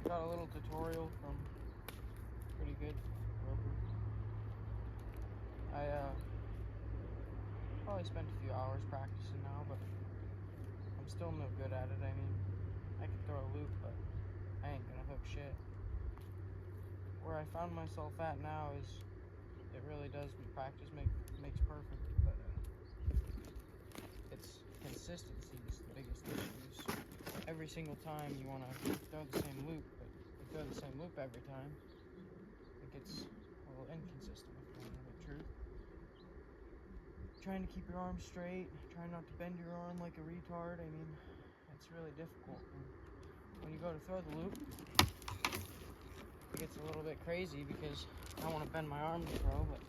Got a little tutorial from pretty good roper. I probably spent a few hours practicing now, but I'm still no good at it. I mean, I can throw a loop, but I ain't gonna hook shit. Where I found myself at now is it really does practice makes perfect, but it's consistency is the biggest issue. Every single time you want to throw the same loop, but you throw the same loop every time, it gets a little inconsistent, if you want to know the truth. Trying to keep your arm straight, trying not to bend your arm like a retard, I mean, it's really difficult. And when you go to throw the loop, it gets a little bit crazy because I want to bend my arm to throw, but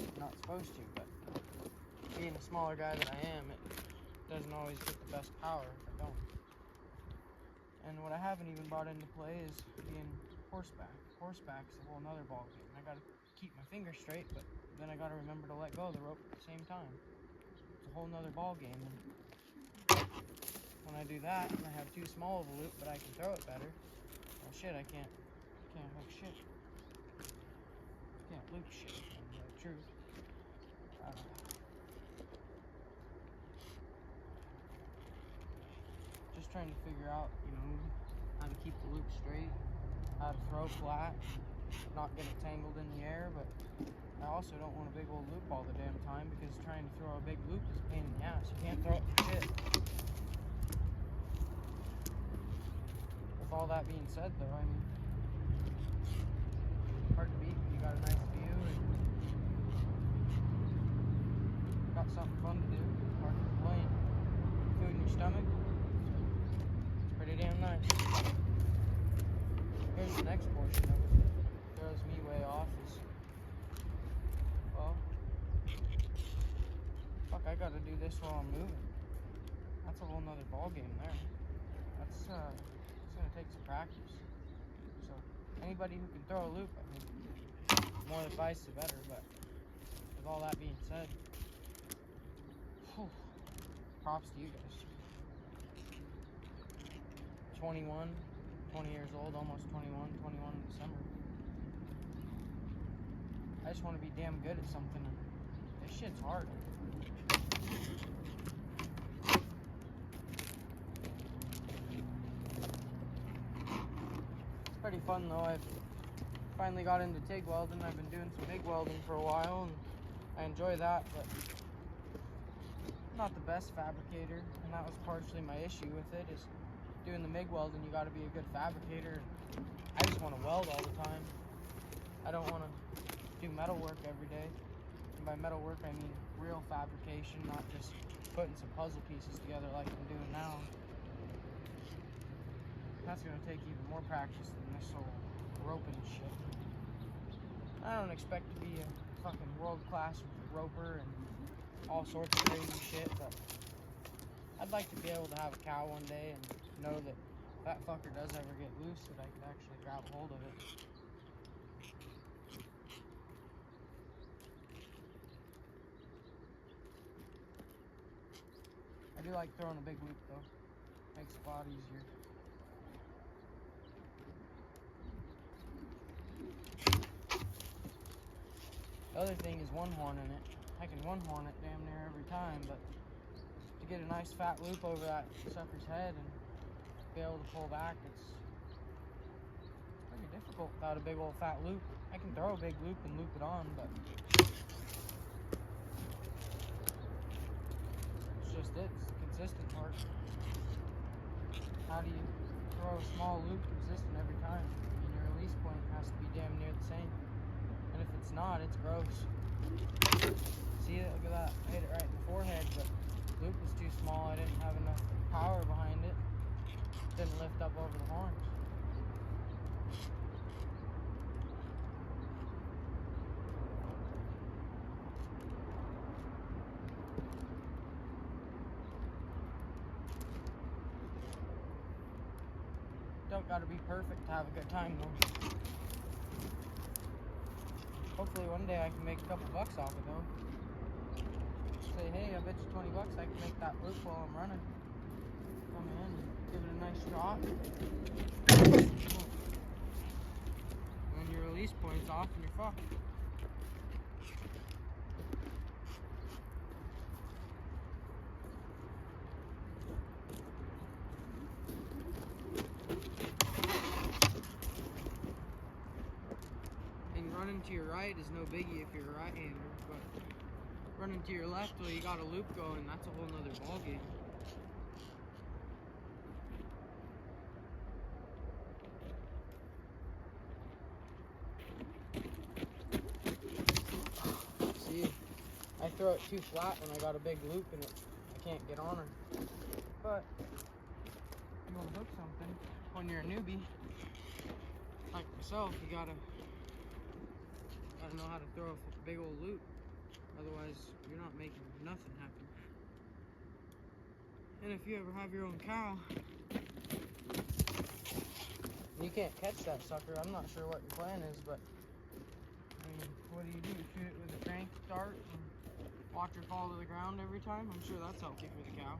I'm not supposed to. But being a smaller guy that I am, it doesn't always get the best power if I don't. And what I haven't even brought into play is being horseback. Horseback's a whole nother ball game. I gotta keep my fingers straight, but then I gotta remember to let go of the rope at the same time. It's a whole nother ball game. And when I do that, and I have too small of a loop, but I can throw it better. Well, shit, I can't hook shit. Can't loop shit. And the truth. Just trying to figure out, how to keep the loop straight, how to throw flat, not get it tangled in the air, but I also don't want a big old loop all the damn time because trying to throw a big loop is a pain in the ass. You can't throw it for shit. With all that being said though, I mean, hard to beat when you got a nice view and got something fun to do, hard to complain. Food in your stomach, it's pretty damn nice. Here's the next portion of it that throws me way off is, well, fuck, I gotta do this while I'm moving. That's a whole nother ball game there. That's gonna take some practice. So anybody who can throw a loop, I mean, more advice the better, but with all that being said, props to you guys. 20 years old, almost 21 in December. I just want to be damn good at something. This shit's hard. It's pretty fun though. I've finally got into TIG welding. I've been doing some MIG welding for a while and I enjoy that, but I'm not the best fabricator, and that was partially my issue with it, is doing the MIG welding, you gotta be a good fabricator. I just want to weld all the time. I don't want to do metal work every day. And by metal work, I mean real fabrication, not just putting some puzzle pieces together like I'm doing now. That's gonna take even more practice than this whole roping shit. I don't expect to be a fucking world-class roper and all sorts of crazy shit, but I'd like to be able to have a cow one day and know that if that fucker does ever get loose, that I could actually grab hold of it. I do like throwing a big loop though. Makes it a lot easier. The other thing is one-horning it. I can one-horn it damn near every time, but to get a nice fat loop over that sucker's head and be able to pull back, it's pretty difficult without a big old fat loop. I can throw a big loop and loop it on, but it's just it's the consistent part. How do you throw a small loop consistent every time? I mean, your release point has to be damn near the same. And if it's not, it's gross. See it? Look at that. I hit it right in the forehead, but the loop was too small. I didn't have enough power behind it. Didn't lift up over the horns. Don't gotta be perfect to have a good time though. Hopefully one day I can make a couple bucks off it though. Say, hey, I bet you 20 bucks I can make that loop while I'm running. Come in and give it a nice shot. and your release point's off and you're fucked. And running to your right is no biggie if you're a right-hander, but running to your left while you got a loop going, that's a whole nother ballgame. See, I throw it too flat when I got a big loop and I can't get on her. But you want to hook something when you're a newbie, like myself, you gotta know how to throw a big old loop. Otherwise, you're not making nothing happen. And if you ever have your own cow, you can't catch that sucker. I'm not sure what your plan is, but I mean, what do? Shoot it with a crank dart and watch her fall to the ground every time? I'm sure that's healthy for the cow.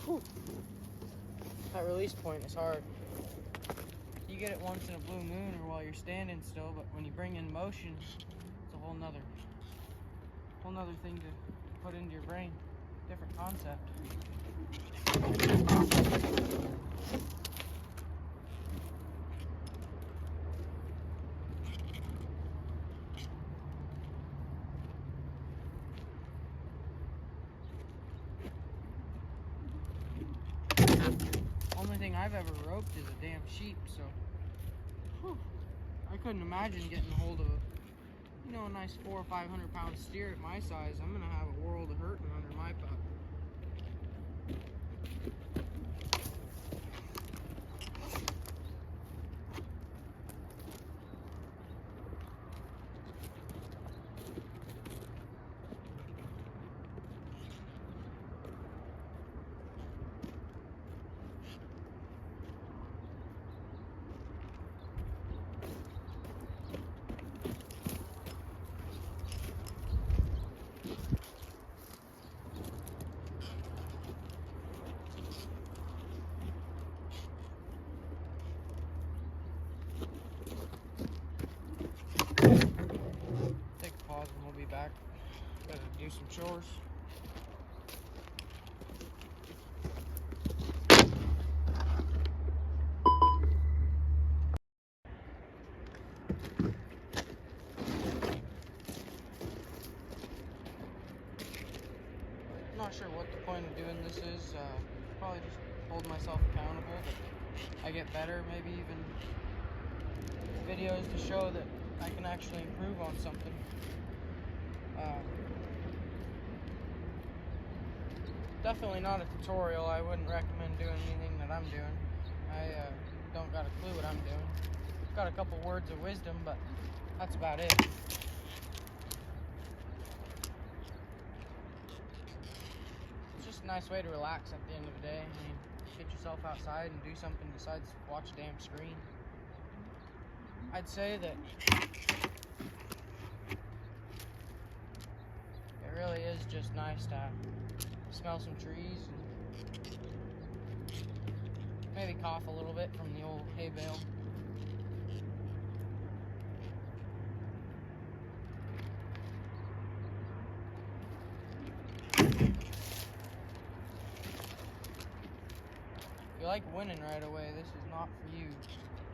Whew. That release point is hard. You get it once in a blue moon or while you're standing still, but when you bring in motion, it's a whole nother thing to put into your brain. Different concept. Only thing I've ever roped is a damn sheep, so whew, I couldn't imagine getting a hold of a nice 400 or 500 pound steer at my size. I'm gonna have a world of hurting under my pup. Take a pause and we'll be back. Gotta do some chores. I'm not sure what the point of doing this is. Probably just hold myself accountable that I get better, maybe even videos to show that I can actually improve on something. Definitely not a tutorial. I wouldn't recommend doing anything that I'm doing. I don't got a clue what I'm doing. Got a couple words of wisdom, but that's about it. It's just a nice way to relax at the end of the day. I mean, get yourself outside and do something besides watch a damn screen. I'd say that it really is just nice to smell some trees and maybe cough a little bit from the old hay bale. If you like winning right away, this is not for you.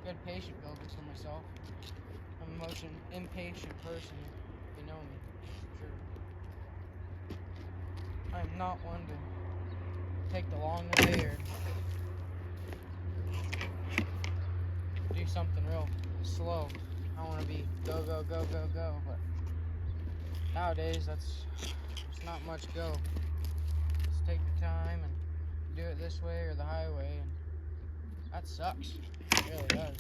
Good patient builders for myself. I'm a most impatient person, if you know me, sure. I'm not one to take the long way or do something real slow. I want to be go, go, go, go, go, but nowadays there's not much go. Just take your time and do it this way or the highway, and that sucks. It really does.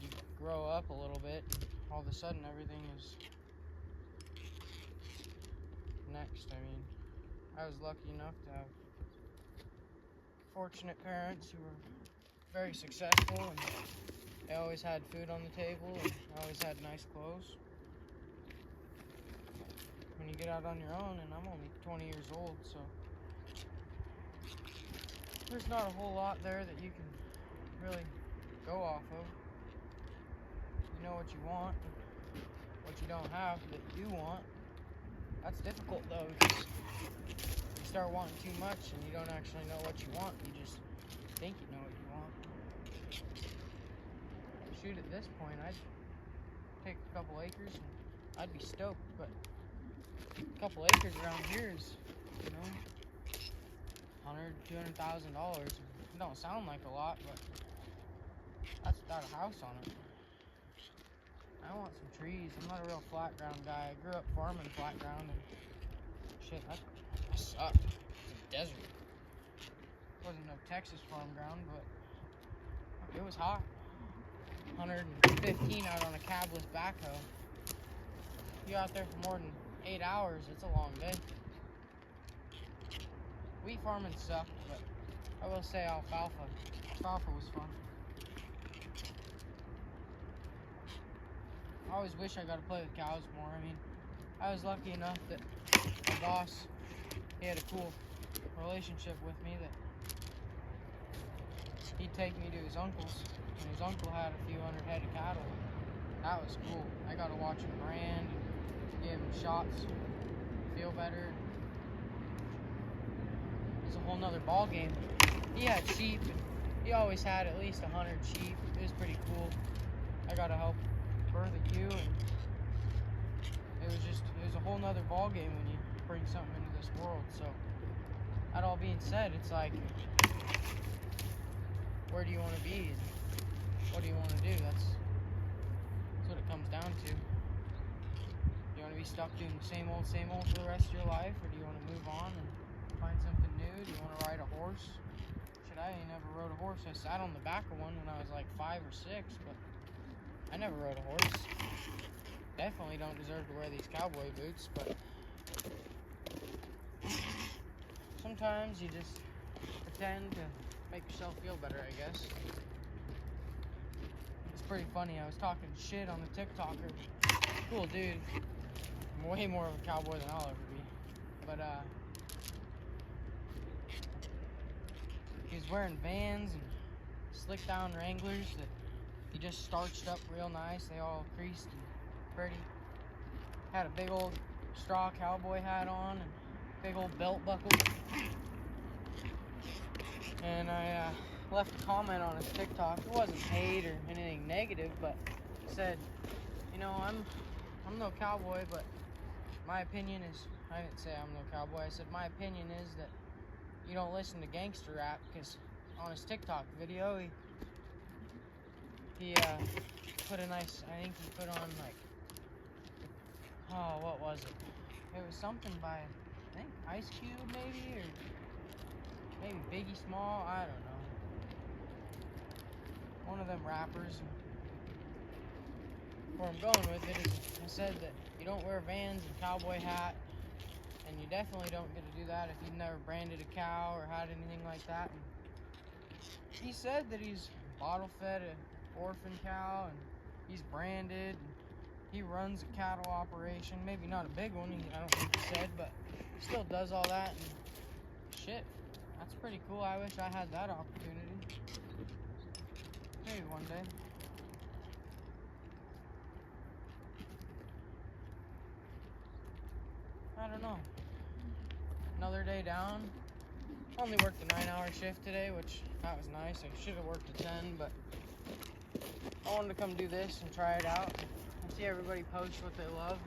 You grow up a little bit, and all of a sudden everything is next. I mean, I was lucky enough to have fortunate parents who were very successful, and they always had food on the table and always had nice clothes. When you get out on your own, and I'm only 20 years old, so there's not a whole lot there that you can really go off of. You know what you want, what you don't have that you want. That's difficult though, because you start wanting too much and you don't actually know what you want. You just think you know what you want. Shoot, at this point, I'd take a couple acres and I'd be stoked, but a couple acres around here is, you know, $100,000, $200,000. It don't sound like a lot, but that's without a house on it. I want some trees. I'm not a real flat ground guy. I grew up farming flat ground, and shit, that sucked. It's a desert. It wasn't no Texas farm ground, but it was hot. 115 out on a cabless backhoe. You're out there for more than 8 hours, it's a long day. Wheat farming sucked, but I will say alfalfa was fun. I always wish I got to play with cows more. I mean, I was lucky enough that my boss, he had a cool relationship with me that he'd take me to his uncle's, and his uncle had a few hundred head of cattle. That was cool. I got to watch him brand, give him shots, feel better. It's a whole nother ball game. He had sheep, and he always had at least 100 sheep. It was pretty cool. I got to help birth a ewe, and it was a whole nother ball game when you bring something into this world. So that all being said, it's like, where do you want to be and what do you want to do? That's what it comes down to. Do you want to be stuck doing the same old for the rest of your life, or do you want to move on and find something new? Do you want to ride a horse? Shit, I ain't never rode a horse. I sat on the back of one when I was like 5 or 6, but I never rode a horse. Definitely don't deserve to wear these cowboy boots, but sometimes you just pretend to make yourself feel better, I guess. It's pretty funny. I was talking shit on the TikToker. Cool dude. I'm way more of a cowboy than I'll ever be. But he was wearing Vans and slick down Wranglers that he just starched up real nice. They all creased and pretty. Had a big old straw cowboy hat on and big old belt buckle. And I left a comment on his TikTok. It wasn't hate or anything negative, but said, you know, I'm no cowboy, but my opinion is, I didn't say I'm no cowboy, I said my opinion is that you don't listen to gangster rap, because on his TikTok video, he put a nice, I think he put on like, oh, what was it? It was something by, I think Ice Cube maybe, or maybe Biggie Small, I don't know. One of them rappers. Where I'm going with it is, I said that you don't wear Vans and cowboy hat, and you definitely don't get to do that if you've never branded a cow or had anything like that. And he said that he's bottle fed an orphan cow, and he's branded, and he runs a cattle operation, maybe not a big one, I don't think he said, but he still does all that, and shit, that's pretty cool. I wish I had that opportunity. Maybe one day. I don't know. Another day down. Only worked a 9-hour shift today, which that was nice. I should have worked a 10, but I wanted to come do this and try it out and see everybody post what they love.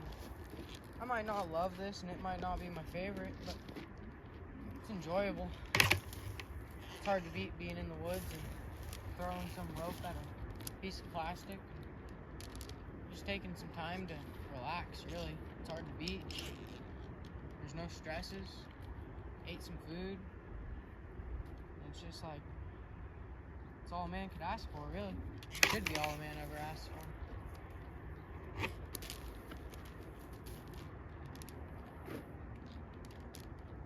I might not love this and it might not be my favorite, but it's enjoyable. It's hard to beat being in the woods and throwing some rope at a piece of plastic. Just taking some time to relax, really. It's hard to beat. There's no stresses. Ate some food. It's just like, it's all a man could ask for, really. Should be all a man ever asks for.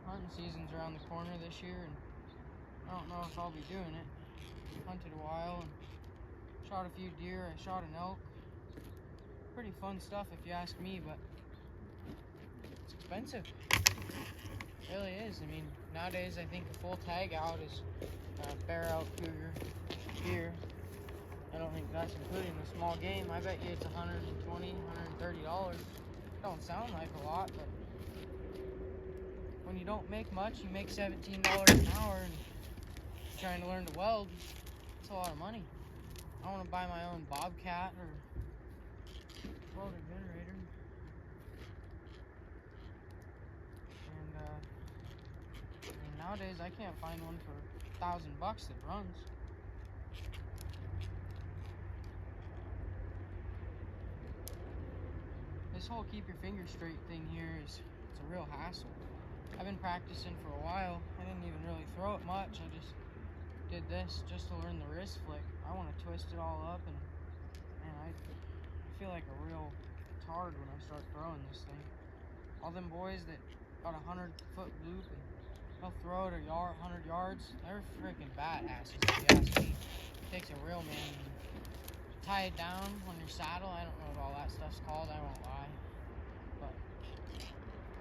Hunting season's around the corner this year, and I don't know if I'll be doing it. Hunted a while and shot a few deer. I shot an elk. Pretty fun stuff if you ask me, but it's expensive. It really is. I mean, Nowadays, I think a full tag out is bear elk, cougar, deer. I don't think that's including the small game. I bet you it's $120, $130. Don't sound like a lot, but when you don't make much, you make $17 an hour, and you're trying to learn to weld, it's a lot of money. I want to buy my own Bobcat or welding generator. And I mean, nowadays I can't find one for $1,000 that runs. This whole keep your fingers straight thing here it's a real hassle. I've been practicing for a while. I didn't even really throw it much. I just did this just to learn the wrist flick. I want to twist it all up, and man, I feel like a real tard when I start throwing this thing. All them boys that got a 100-foot loop and they'll throw it 100 yards, they're freaking badasses if you ask me. It takes a real man to tie it down on your saddle. I don't know what all that stuff's called, I won't lie. But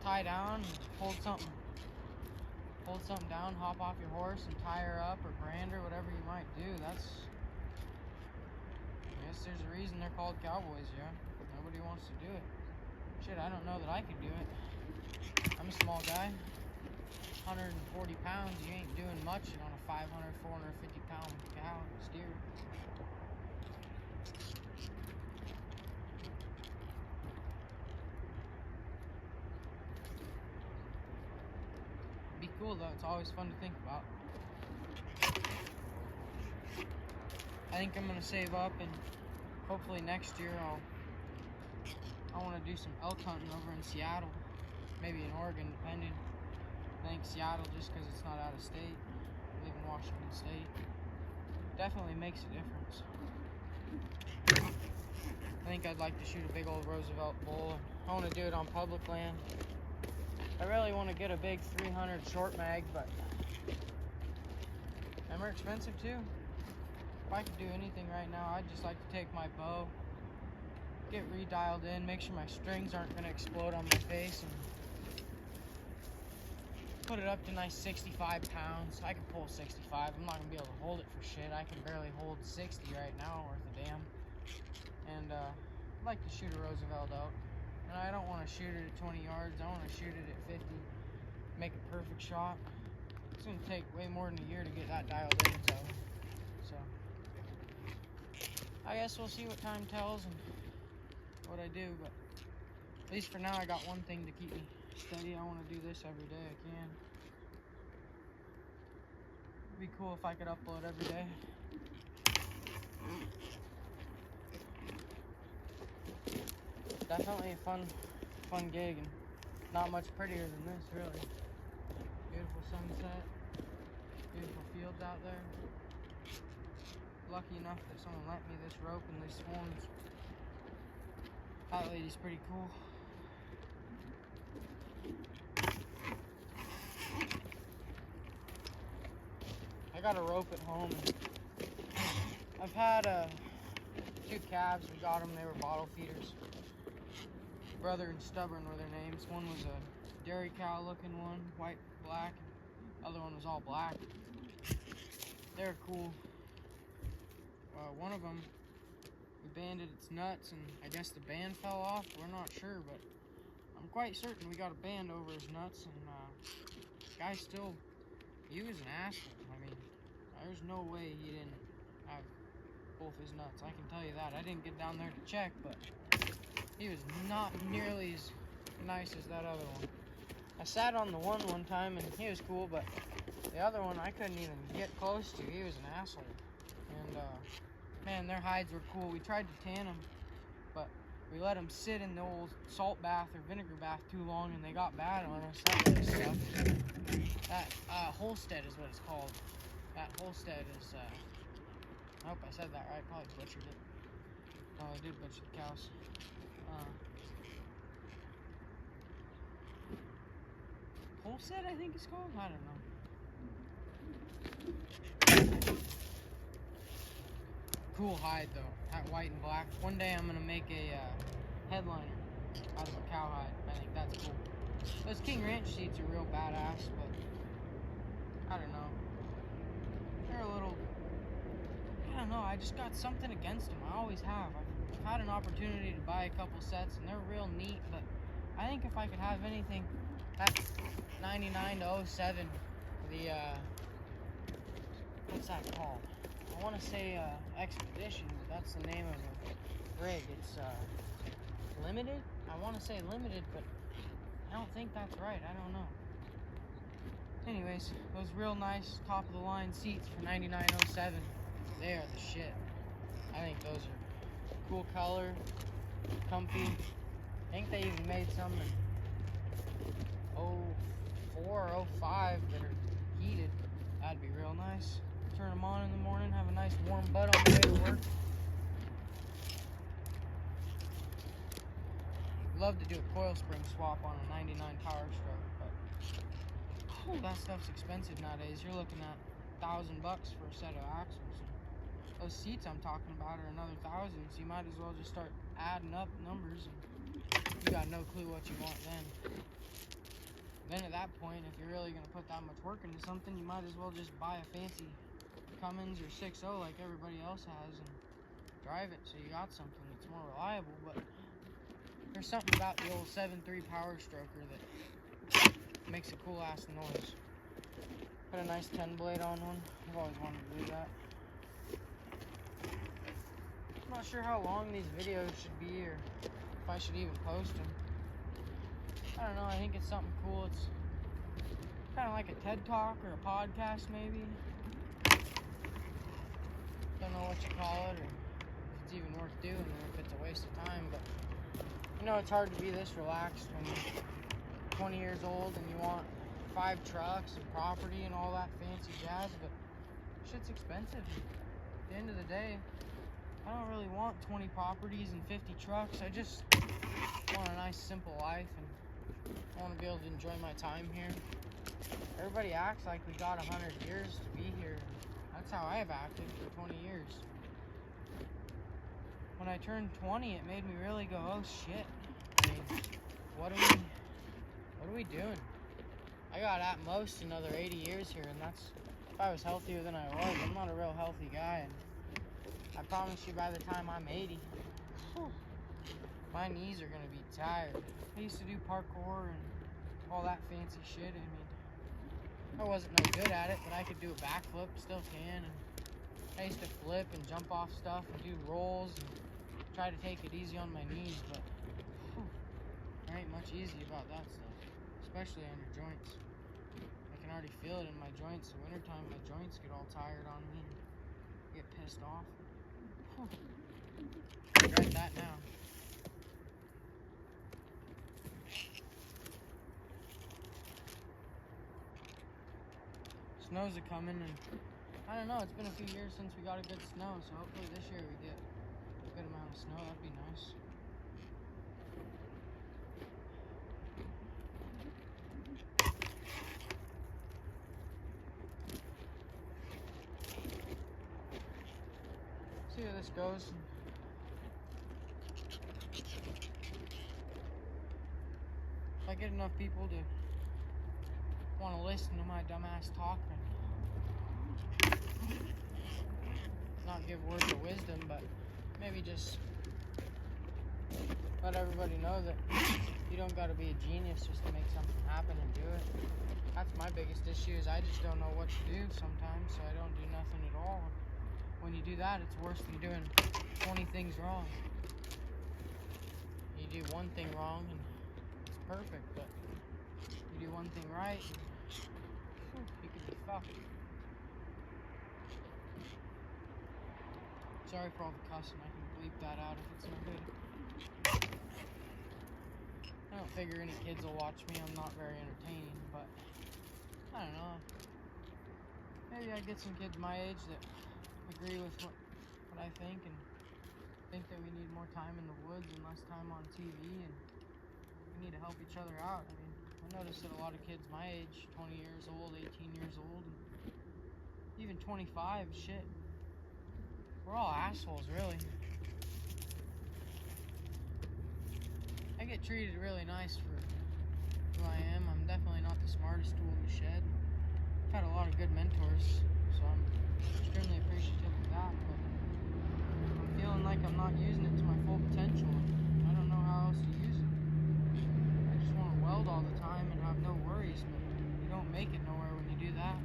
tie down and hold something down, hop off your horse and tie her up or brand her, whatever you might do. I guess there's a reason they're called cowboys, yeah? Nobody wants to do it. Shit, I don't know that I could do it. I'm a small guy, 140 pounds. You ain't doing much on a 500, 450 pound cow, steer. Be cool though, it's always fun to think about. I think I'm gonna save up, and hopefully next year I want to do some elk hunting over in Seattle, maybe in Oregon, depending. I think Seattle, just because it's not out of state. I live in Washington State. Definitely makes a difference. I think I'd like to shoot a big old Roosevelt bull. I want to do it on public land. I really want to get a big 300 short mag, but them are expensive too. If I could do anything right now, I'd just like to take my bow, get redialed in, make sure my strings aren't going to explode on my face, and put it up to nice 65 pounds. I can pull 65. I'm not going to be able to hold it for shit. I can barely hold 60 right now worth a damn. And I'd like to shoot a Roosevelt out. And I don't want to shoot it at 20 yards. I want to shoot it at 50. Make a perfect shot. It's going to take way more than a year to get that dialed in, so I guess we'll see what time tells and what I do, but at least for now I got one thing to keep me steady. I want to do this every day I can. It'd be cool if I could upload every day. Definitely a fun gig, and not much prettier than this, really. Beautiful sunset, beautiful fields out there. Lucky enough that someone lent me this rope and these horns. That lady's pretty cool. I got a rope at home. I've had 2 calves. We got them. They were bottle feeders. Brother and Stubborn were their names. One was a dairy cow looking one, white, black. The other one was all black. They're cool. One of them, we banded its nuts, and I guess the band fell off. We're not sure, but I'm quite certain we got a band over his nuts, and the guy still, he was an asshole. I mean, there's no way he didn't have both his nuts. I can tell you that. I didn't get down there to check, but he was not nearly as nice as that other one. I sat on the one time, and he was cool, but the other one I couldn't even get close to. He was an asshole. And man, their hides were cool. We tried to tan them, but we let them sit in the old salt bath or vinegar bath too long, and they got bad on us. That really sucked. That Holstead is what it's called. That Holstead is, I hope I said that right. Probably butchered it. Oh, I did butcher the cows. Holstead, I think it's called. I don't know. Cool hide though, that white and black. One day I'm gonna make a headliner out of a cowhide. I think that's cool. Those King Ranch seats are real badass, but I don't know. They're a little, I don't know, I just got something against them. I always have. I've had an opportunity to buy a couple sets, and they're real neat, but I think if I could have anything, that 99 to 07, the, what's that called? I want to say Expedition, but that's the name of the rig. It's limited? I want to say limited, but I don't think that's right. I don't know. Anyways, those real nice top of the line seats for 9907, they are the shit. I think those are cool color, comfy. I think they even made some in 04 or 05 that are heated. That'd be real nice. Turn them on in the morning, have a nice warm butt on the way to work. Love to do a coil spring swap on a 99 Power Stroke, but that stuff's expensive nowadays. You're looking at $1,000 for a set of axles. Those seats I'm talking about are another $1,000, so you might as well just start adding up numbers, and you got no clue what you want then. Then at that point, if you're really going to put that much work into something, you might as well just buy a fancy Cummins or 6.0 like everybody else has and drive it so you got something that's more reliable. But there's something about the old 7.3 Power Stroker that makes a cool ass noise. Put a nice 10 blade on one. I've always wanted to do that. I'm not sure how long these videos should be or if I should even post them. I don't know, I think it's something cool. It's kind of like a TED Talk or a podcast maybe. Don't know what you call it or if it's even worth doing or if it's a waste of time, but you know it's hard to be this relaxed when you're 20 years old and you want 5 trucks and property and all that fancy jazz, but shit's expensive. At the end of the day, I don't really want 20 properties and 50 trucks. I just want a nice simple life, and I want to be able to enjoy my time here. Everybody acts like we got 100 years to be here. That's how I have acted for 20 years. When I turned 20, it made me really go, oh shit. I mean, what are we doing? I got at most another 80 years here, and that's if I was healthier than I was. I'm not a real healthy guy, and I promise you by the time I'm 80, my knees are gonna be tired. I used to do parkour and all that fancy shit. I mean, I wasn't no good at it, but I could do a backflip, still can, and I used to flip and jump off stuff and do rolls and try to take it easy on my knees, but there ain't much easy about that stuff, especially on your joints. I can already feel it in my joints. The wintertime, my joints get all tired on me and get pissed off. I regret that now. Snow's a coming, and I don't know, it's been a few years since we got a good snow, so hopefully this year we get a good amount of snow. That'd be nice. See where this goes. If I get enough people to want to listen to my dumbass talk and not give words of wisdom, but maybe just let everybody know that you don't got to be a genius just to make something happen and do it. That's my biggest issue, is I just don't know what to do sometimes, so I don't do nothing at all. When you do that, it's worse than doing 20 things wrong. You do one thing wrong and it's perfect, but you do one thing right and you could be fucked. Sorry for all the cussing, I can bleep that out if it's no good. I don't figure any kids will watch me. I'm not very entertaining, but I don't know. Maybe I get some kids my age that agree with what I think and think that we need more time in the woods and less time on TV, and we need to help each other out. I mean, I notice that a lot of kids my age, 20 years old, 18 years old, and even 25, shit, we're all assholes, really. I get treated really nice for who I am. I'm definitely not the smartest tool in the shed. I've had a lot of good mentors, so I'm extremely appreciative of that, but I'm feeling like I'm not using it to my full potential. I don't know how else to use it. I just want to weld all the time and have no worries, but you don't make it nowhere when you do that.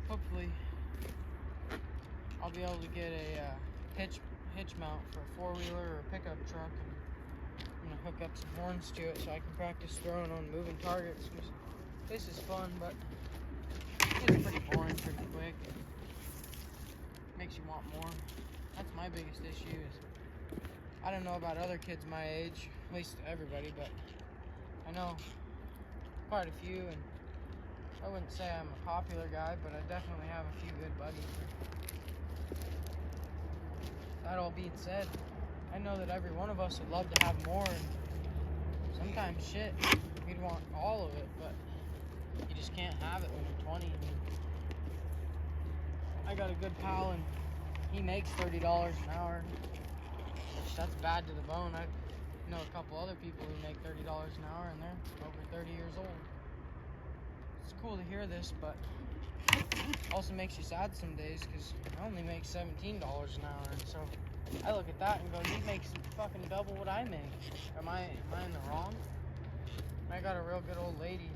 Hopefully, I'll be able to get a hitch mount for a four-wheeler or a pickup truck, and I'm gonna hook up some horns to it so I can practice throwing on moving targets. This is fun, but it's pretty boring pretty quick. It makes you want more. That's my biggest issue. Is I don't know about other kids my age, at least everybody, but I know quite a few, and I wouldn't say I'm a popular guy, but I definitely have a few good buddies. That all being said, I know that every one of us would love to have more, and sometimes shit, we'd want all of it, but you just can't have it when you're 20. I mean, I got a good pal, and he makes $30 an hour, which that's bad to the bone. I know a couple other people who make $30 an hour, and they're over 30 years old. It's cool to hear this, but also makes you sad some days, because I only make $17 an hour, and so I look at that and go, he makes fucking double what I make. Am I in the wrong? I got a real good old lady.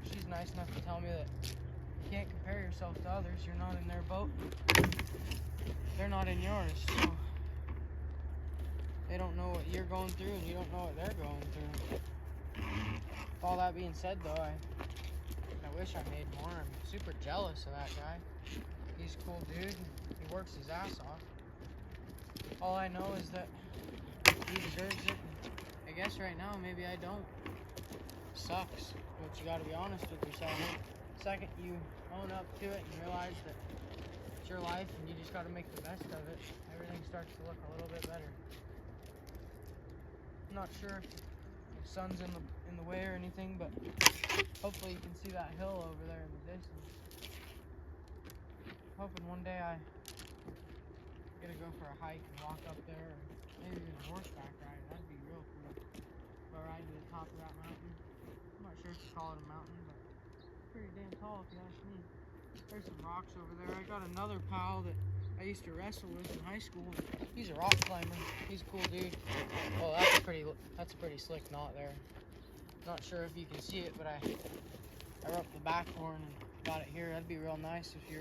She's nice enough to tell me that you can't compare yourself to others. You're not in their boat. They're not in yours. So they don't know what you're going through, and you don't know what they're going through. With all that being said, though, I wish I made more. I'm super jealous of that guy. He's a cool dude. He works his ass off. All I know is that he deserves it. I guess right now, maybe I don't. Sucks, but you gotta be honest with yourself. The second you own up to it and realize that it's your life and you just gotta make the best of it, everything starts to look a little bit better. I'm not sure if the sun's in the way or anything, but hopefully you can see that hill over there in the distance. Hoping one day I get to go for a hike and walk up there, or maybe even a horseback ride. That'd be real cool. Go ride to the top of that mountain. I'm not sure if you call it a mountain, but it's pretty damn tall if you ask me. There's some rocks over there. I got another pal that I used to wrestle with in high school. He's a rock climber. He's a cool dude. Oh, that's a pretty slick knot there. Not sure if you can see it, but I wrote the back horn and got it here. That'd be real nice if you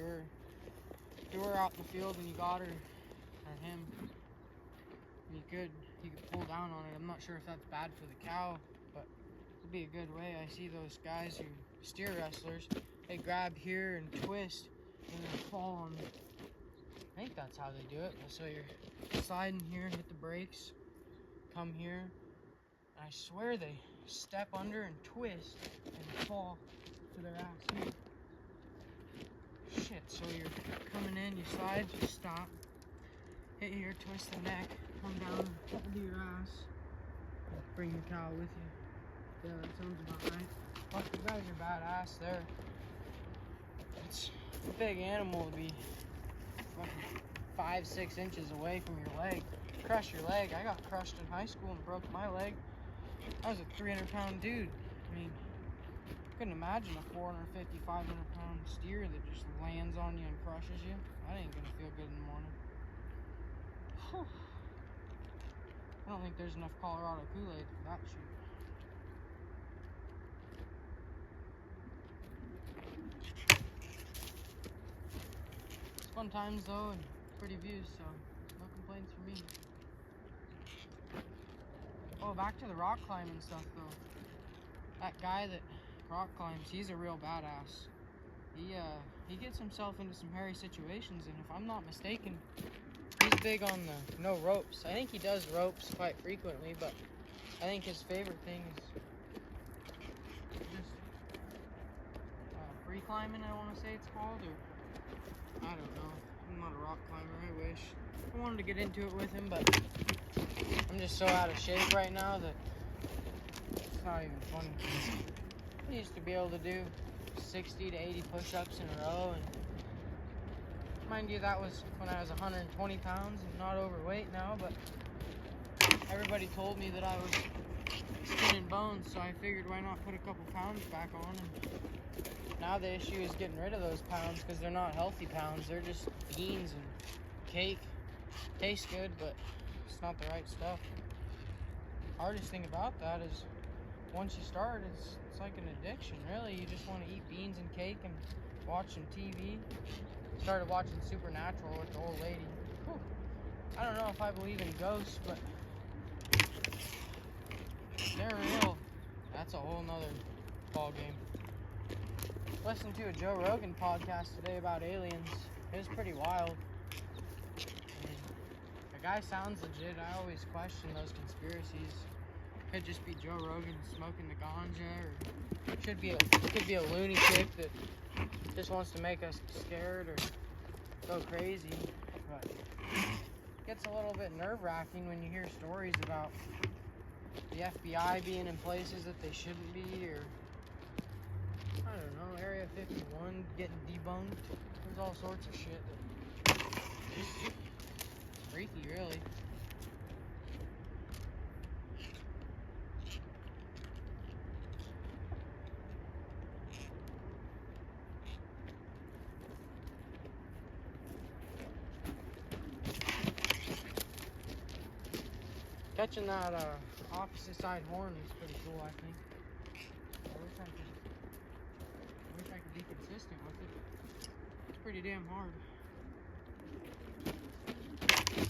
were out in the field and you got her or him. You could pull down on it. I'm not sure if that's bad for the cow, but it'd be a good way. I see those guys who steer wrestlers. They grab here and twist and then fall on. I think that's how they do it. So you're sliding here, hit the brakes, come here. And I swear they step under and twist and fall to their ass here. Shit, so you're coming in, you slide, you stop, hit here, twist the neck, come down, into your ass, and bring the cow with you. Yeah, that sounds about right. Fuck, you guys are badass there. It's a big animal to be fucking 5-6 inches away from your leg. Crush your leg. I got crushed in high school and broke my leg. I was a 300-pound dude. I mean, I couldn't imagine a 450, 500-pound steer that just lands on you and crushes you. That ain't gonna feel good in the morning. I don't think there's enough Colorado Kool-Aid for that shit. It's fun times though, and pretty views, so no complaints for me. Oh, back to the rock climbing stuff though. That guy that rock climbs, he's a real badass. He gets himself into some hairy situations, and if I'm not mistaken, he's big on the no ropes. I think he does ropes quite frequently, but I think his favorite thing is just free climbing, I want to say it's called, or I don't know. I'm not a rock climber, I wish. I wanted to get into it with him, but I'm just so out of shape right now that it's not even funny. I used to be able to do 60 to 80 push-ups in a row, and mind you, that was when I was 120 pounds and not overweight now, but everybody told me that I was skin and bones, so I figured why not put a couple pounds back on. And now the issue is getting rid of those pounds because they're not healthy pounds. They're just beans and cake. Tastes good, but it's not the right stuff. Hardest thing about that is once you start, it's like an addiction, really. You just want to eat beans and cake and watch some TV. Started watching Supernatural with the old lady. Whew. I don't know if I believe in ghosts, but they're real. That's a whole nother ball game. Listened to a Joe Rogan podcast today about aliens. It was pretty wild. And the guy sounds legit. I always question those conspiracies. Could just be Joe Rogan smoking the ganja, or it could be a loony chick that just wants to make us scared or go crazy. But it gets a little bit nerve-wracking when you hear stories about the FBI being in places that they shouldn't be, or I don't know, Area 51 getting debunked. There's all sorts of shit that freaky, really. Catching that opposite side horn is pretty cool, I think. I wish I could be consistent with it. It's pretty damn hard.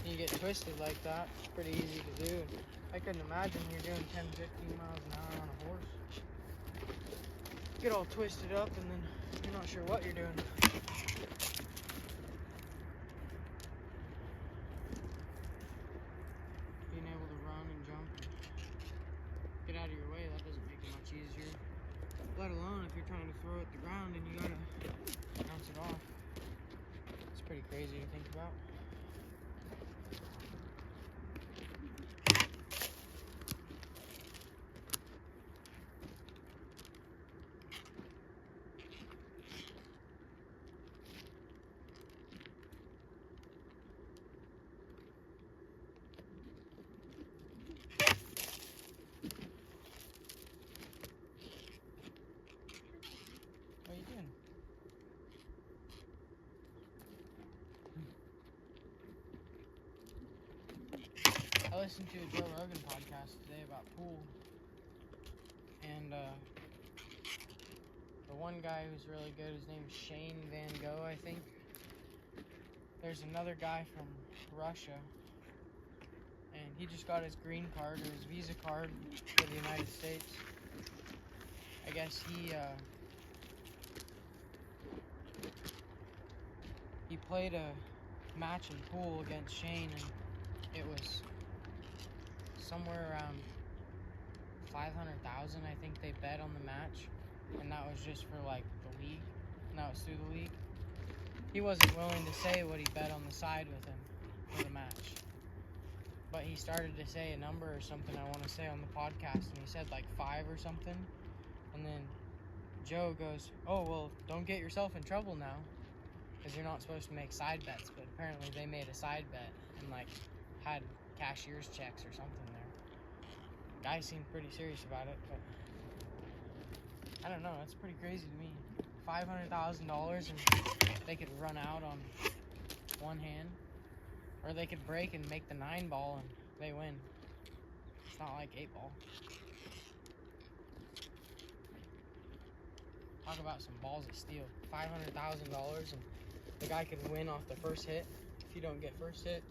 You get twisted like that, it's pretty easy to do. I couldn't imagine you're doing 10, 15 miles an hour on a horse. Get all twisted up and then you're not sure what you're doing. Being able to run and jump and get out of your way, that doesn't make it much easier. Let alone if you're trying to throw at the ground and you gotta bounce it off. It's pretty crazy to think about. What are you doing? I listened to a Joe Rogan podcast today about pool, and the one guy who's really good, his name's Shane Van Gogh, I think. There's another guy from Russia, and he just got his green card or his visa card for the United States. I guess he played a match in pool against Shane, and it was somewhere around 500,000, I think they bet on the match, and that was just for like the league, and that was through the league. He wasn't willing to say what he bet on the side with him for the match, but he started to say a number or something, I want to say, on the podcast, and he said like 5 or something, and then Joe goes, "Oh, well, don't get yourself in trouble now, because you're not supposed to make side bets," but apparently they made a side bet and like had cashier's checks or something there. Guy seemed pretty serious about it, but I don't know, that's pretty crazy to me. $500,000 and they could run out on one hand, or they could break and make the 9 ball and they win. It's not like 8 ball. Talk about some balls of steel. $500,000 and the guy could win off the first hit. If you don't get first hit,